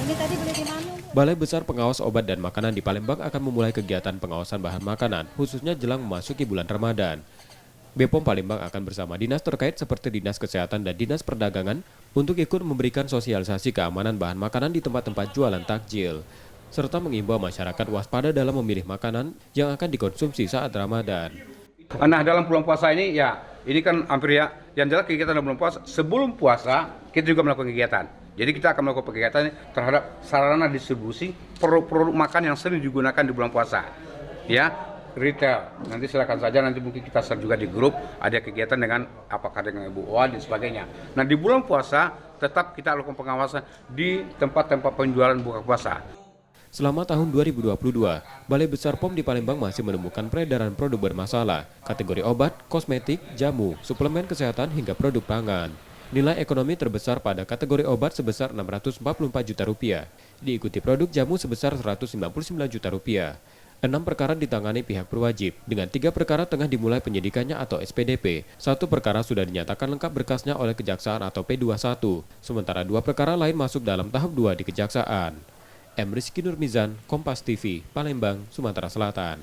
ini tadi beli di mana? Balai Besar Pengawas Obat dan Makanan di Palembang akan memulai kegiatan pengawasan bahan makanan, khususnya jelang memasuki bulan Ramadan. BPOM Palembang akan bersama dinas terkait seperti Dinas Kesehatan dan Dinas Perdagangan untuk ikut memberikan sosialisasi keamanan bahan makanan di tempat-tempat jualan takjil, serta mengimbau masyarakat waspada dalam memilih makanan yang akan dikonsumsi saat Ramadan. Nah, dalam bulan puasa ini ya, ini kan hampir ya, yang jelas kegiatan dalam bulan puasa, sebelum puasa kita juga melakukan kegiatan. Jadi kita akan melakukan kegiatan terhadap sarana distribusi produk-produk makan yang sering digunakan di bulan puasa. Ya, retail. Nanti silakan saja, nanti mungkin kita share juga di grup, ada kegiatan dengan apakah dengan Ibu Owa dan sebagainya. Nah, di bulan puasa tetap kita lakukan pengawasan di tempat-tempat penjualan buka puasa. Selama tahun 2022, Balai Besar POM di Palembang masih menemukan peredaran produk bermasalah, kategori obat, kosmetik, jamu, suplemen kesehatan hingga produk pangan. Nilai ekonomi terbesar pada kategori obat sebesar Rp644 juta, diikuti produk jamu sebesar Rp199 juta. 6 perkara ditangani pihak berwajib, dengan 3 perkara tengah dimulai penyidikannya atau SPDP, 1 perkara sudah dinyatakan lengkap berkasnya oleh Kejaksaan atau P21, sementara 2 perkara lain masuk dalam tahap 2 di Kejaksaan. M. Rizky Nurmizan, Kompas TV, Palembang, Sumatera Selatan.